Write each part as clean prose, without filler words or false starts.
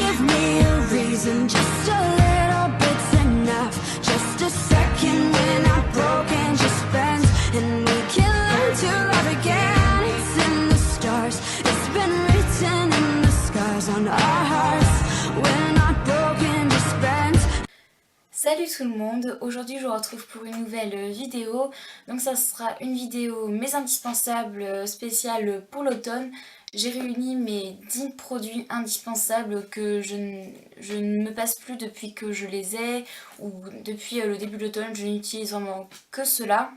give me a reason, just a little bit's enough. Just a second, we're not broken, just bend, and we can learn to love again. It's in the stars, it's been written in the scars on our hearts. We're not broken, just bend. Salut tout le monde, aujourd'hui je vous retrouve pour une nouvelle vidéo. Donc ça sera une vidéo mes indispensables spéciales pour l'automne. J'ai réuni mes 10 produits indispensables que je ne me passe plus depuis que je les ai, ou depuis le début de l'automne, je n'utilise vraiment que cela.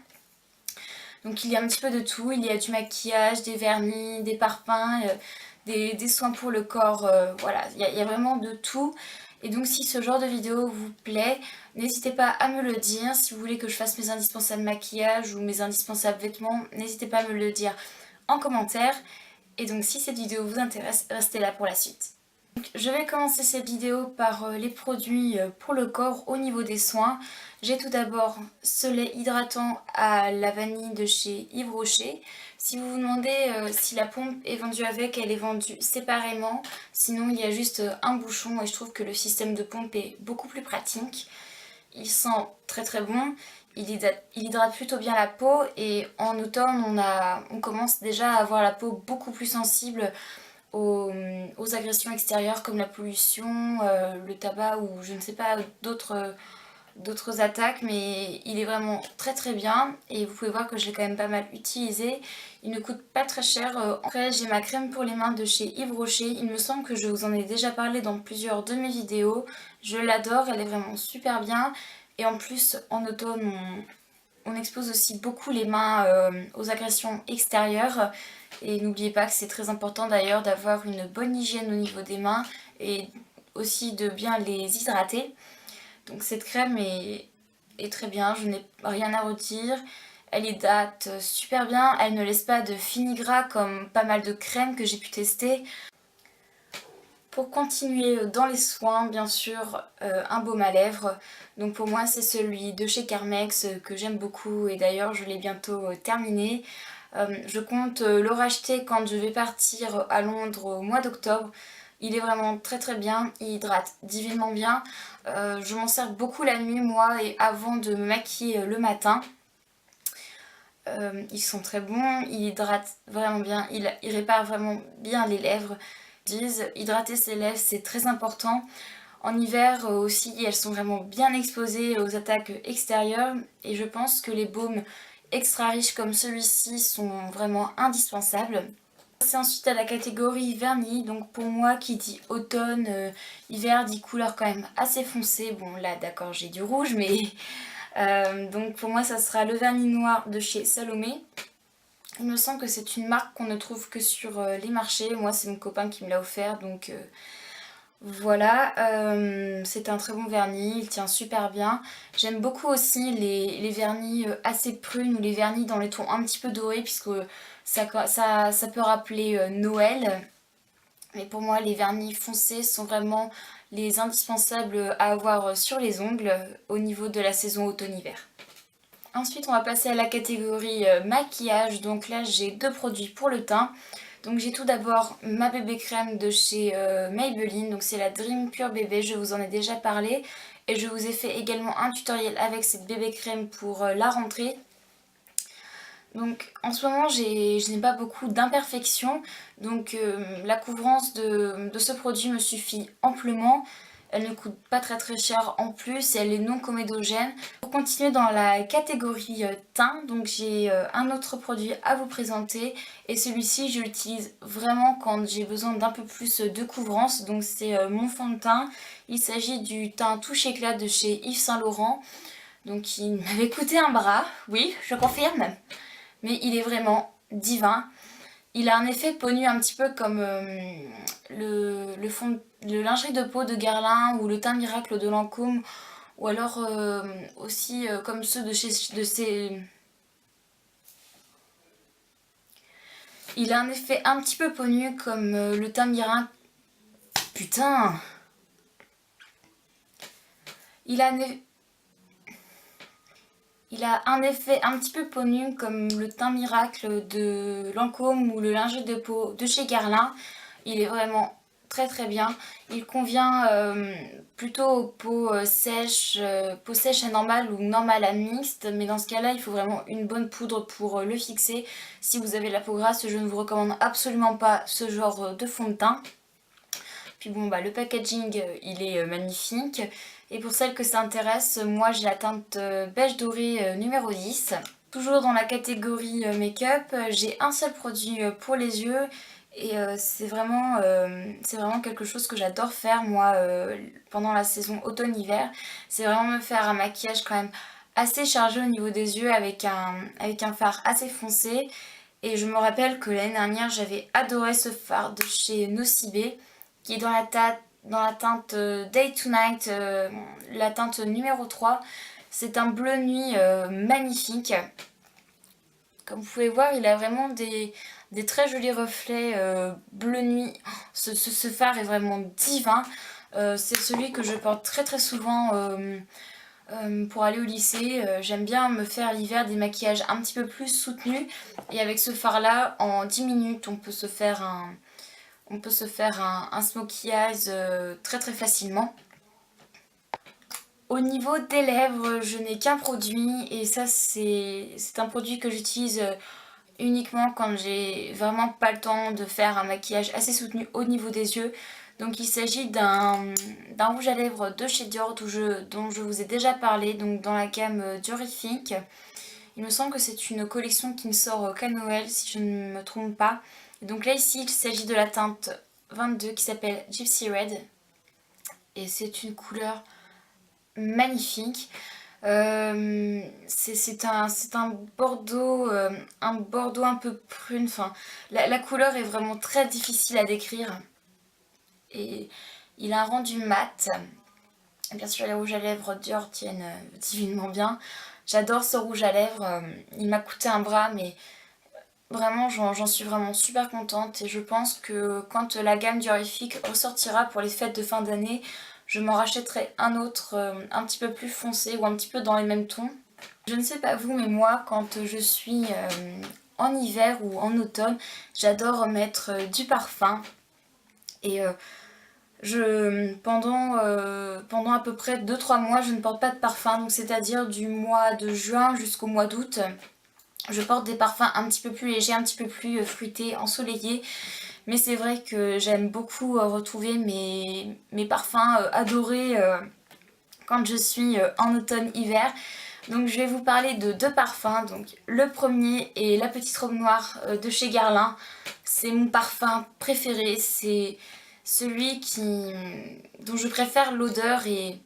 Donc il y a un petit peu de tout, il y a du maquillage, des vernis, des parfums, des soins pour le corps, voilà, il y a vraiment de tout. Et donc si ce genre de vidéo vous plaît, n'hésitez pas à me le dire. Si vous voulez que je fasse mes indispensables maquillage ou mes indispensables vêtements, n'hésitez pas à me le dire en commentaire. Et donc si cette vidéo vous intéresse, restez là pour la suite. Donc, je vais commencer cette vidéo par les produits pour le corps au niveau des soins. J'ai tout d'abord ce lait hydratant à la vanille de chez Yves Rocher. Si vous vous demandez si la pompe est vendue avec, elle est vendue séparément. Sinon il y a juste un bouchon et je trouve que le système de pompe est beaucoup plus pratique. Il sent très très bon, il hydrate plutôt bien la peau et en automne on commence déjà à avoir la peau beaucoup plus sensible aux agressions extérieures comme la pollution, le tabac ou je ne sais pas d'autres attaques, mais il est vraiment très très bien et vous pouvez voir que je l'ai quand même pas mal utilisé. Il ne coûte pas très cher. Après j'ai ma crème pour les mains de chez Yves Rocher, il me semble que je vous en ai déjà parlé dans plusieurs de mes vidéos. Je l'adore, elle est vraiment super bien et en plus en automne on expose aussi beaucoup les mains aux agressions extérieures. Et n'oubliez pas que c'est très important d'ailleurs d'avoir une bonne hygiène au niveau des mains et aussi de bien les hydrater. Donc cette crème est très bien, je n'ai rien à redire. Elle hydrate super bien, elle ne laisse pas de fini-gras comme pas mal de crèmes que j'ai pu tester. Pour continuer dans les soins, bien sûr, un baume à lèvres. Donc pour moi c'est celui de chez Carmex que j'aime beaucoup et d'ailleurs je l'ai bientôt terminé. Je compte le racheter quand je vais partir à Londres au mois d'octobre. Il est vraiment très très bien, il hydrate divinement bien. Je m'en sers beaucoup la nuit moi et avant de me maquiller le matin. Ils sont très bons, il hydrate vraiment bien, il répare vraiment bien les lèvres. Hydrater ses lèvres c'est très important. En hiver aussi elles sont vraiment bien exposées aux attaques extérieures et je pense que les baumes extra riches comme celui-ci sont vraiment indispensables. C'est ensuite à la catégorie vernis, donc pour moi qui dit automne, hiver dit couleur quand même assez foncée. Bon là d'accord j'ai du rouge mais donc pour moi ça sera le vernis noir de chez Salomé. Il me semble que c'est une marque qu'on ne trouve que sur les marchés, moi c'est mon copain qui me l'a offert donc voilà, c'est un très bon vernis, il tient super bien. J'aime beaucoup aussi les vernis assez prunes ou les vernis dans les tons un petit peu dorés puisque ça peut rappeler Noël. Mais pour moi les vernis foncés sont vraiment les indispensables à avoir sur les ongles au niveau de la saison automne-hiver. Ensuite on va passer à la catégorie maquillage, donc là j'ai deux produits pour le teint. Donc j'ai tout d'abord ma bébé crème de chez Maybelline, donc c'est la Dream Pure Bébé, je vous en ai déjà parlé. Et je vous ai fait également un tutoriel avec cette bébé crème pour la rentrée. Donc en ce moment je n'ai pas beaucoup d'imperfections, donc la couvrance de ce produit me suffit amplement. Elle ne coûte pas très très cher en plus et elle est non comédogène. Pour continuer dans la catégorie teint, donc j'ai un autre produit à vous présenter et celui-ci je l'utilise vraiment quand j'ai besoin d'un peu plus de couvrance. Donc c'est mon fond de teint, il s'agit du teint touche éclat de chez Yves Saint Laurent. Donc il m'avait coûté un bras, oui je confirme, mais il est vraiment divin. Il a un effet peau nue un petit peu comme le lingerie de peau de Guerlain ou le teint miracle de Lancôme ou alors aussi comme ceux de ces... Il a un effet un petit peu peau nue comme le teint miracle... Putain. Il a un effet un petit peu peau nue comme le teint miracle de Lancôme ou le lingerie de peau de chez Guerlain. Il est vraiment très bien. Il convient plutôt aux peaux sèches à normale ou normale à mixte, mais dans ce cas là il faut vraiment une bonne poudre pour le fixer. Si vous avez la peau grasse, je ne vous recommande absolument pas ce genre de fond de teint. Puis bon bah le packaging il est magnifique. Et pour celles que ça intéresse, moi j'ai la teinte beige doré numéro 10. Toujours dans la catégorie make-up, j'ai un seul produit pour les yeux. Et c'est vraiment quelque chose que j'adore faire moi pendant la saison automne-hiver. C'est vraiment me faire un maquillage quand même assez chargé au niveau des yeux avec un fard assez foncé. Et je me rappelle que l'année dernière j'avais adoré ce fard de chez Nocibé qui est dans la teinte Day to Night, la teinte numéro 3. C'est un bleu nuit magnifique. Comme vous pouvez voir, il a vraiment des très jolis reflets bleu nuit. Ce fard est vraiment divin. C'est celui que je porte très souvent pour aller au lycée. J'aime bien me faire l'hiver des maquillages un petit peu plus soutenus. Et avec ce fard là, en 10 minutes, on peut se faire un smokey eyes très facilement. Au niveau des lèvres, je n'ai qu'un produit et ça c'est un produit que j'utilise uniquement quand j'ai vraiment pas le temps de faire un maquillage assez soutenu au niveau des yeux. Donc il s'agit d'un rouge à lèvres de chez Dior dont je vous ai déjà parlé, donc dans la gamme Diorifique. Il me semble que c'est une collection qui ne sort qu'à Noël si je ne me trompe pas. Et donc là ici il s'agit de la teinte 22 qui s'appelle Gypsy Red. Et c'est une couleur magnifique. C'est un bordeaux un peu prune. Enfin, la couleur est vraiment très difficile à décrire. Et il a un rendu mat. Bien sûr les rouges à lèvres Dior tiennent divinement bien. J'adore ce rouge à lèvres. Il m'a coûté un bras mais vraiment j'en suis vraiment super contente. Et je pense que quand la gamme Diorifique ressortira pour les fêtes de fin d'année, je m'en rachèterai un autre un petit peu plus foncé ou un petit peu dans les mêmes tons. Je ne sais pas vous, mais moi quand je suis en hiver ou en automne, j'adore mettre du parfum. Et pendant à peu près 2-3 mois, je ne porte pas de parfum, donc c'est-à-dire du mois de juin jusqu'au mois d'août. Je porte des parfums un petit peu plus légers, un petit peu plus fruités, ensoleillés. Mais c'est vrai que j'aime beaucoup retrouver mes parfums adorés quand je suis en automne-hiver. Donc je vais vous parler de 2 parfums. Donc le premier est la petite robe noire de chez Guerlain. C'est mon parfum préféré. C'est celui dont je préfère l'odeur et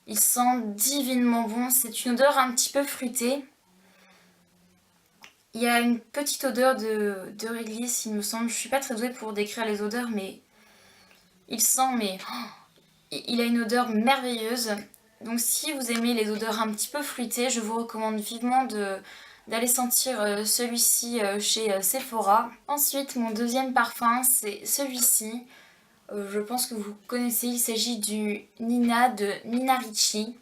il sent divinement bon. C'est une odeur un petit peu fruitée. Il y a une petite odeur de réglisse, il me semble. Je suis pas très douée pour décrire les odeurs, mais il sent, il a une odeur merveilleuse. Donc si vous aimez les odeurs un petit peu fruitées, je vous recommande vivement d'aller sentir celui-ci chez Sephora. Ensuite, mon deuxième parfum, c'est celui-ci. Je pense que vous connaissez, il s'agit du Nina de Nina Ricci,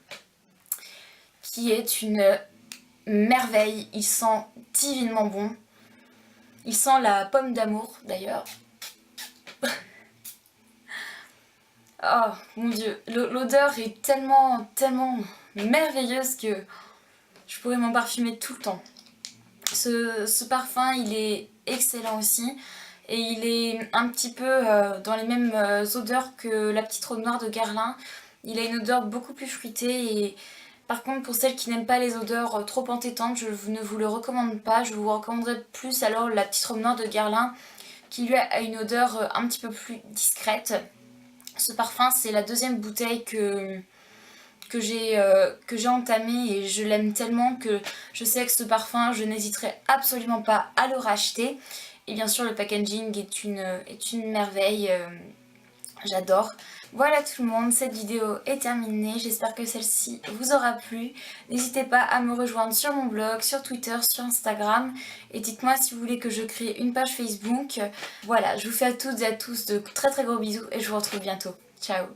qui est une merveille. Il sent divinement bon. Il sent la pomme d'amour d'ailleurs. Oh mon dieu, l'odeur est tellement merveilleuse que je pourrais m'en parfumer tout le temps. Ce parfum il est excellent aussi et il est un petit peu dans les mêmes odeurs que la petite robe noire de Guerlain. Il a une odeur beaucoup plus fruitée et par contre pour celles qui n'aiment pas les odeurs trop entêtantes, je ne vous le recommande pas. Je vous recommanderais plus alors la petite robe noire de Guerlain qui lui a une odeur un petit peu plus discrète. Ce parfum c'est la deuxième bouteille que j'ai entamé et je l'aime tellement que je sais que ce parfum je n'hésiterai absolument pas à le racheter. Et bien sûr le packaging est une merveille, j'adore. Voilà tout le monde, cette vidéo est terminée, j'espère que celle-ci vous aura plu. N'hésitez pas à me rejoindre sur mon blog, sur Twitter, sur Instagram et dites-moi si vous voulez que je crée une page Facebook. Voilà, je vous fais à toutes et à tous de très gros bisous et je vous retrouve bientôt. Ciao.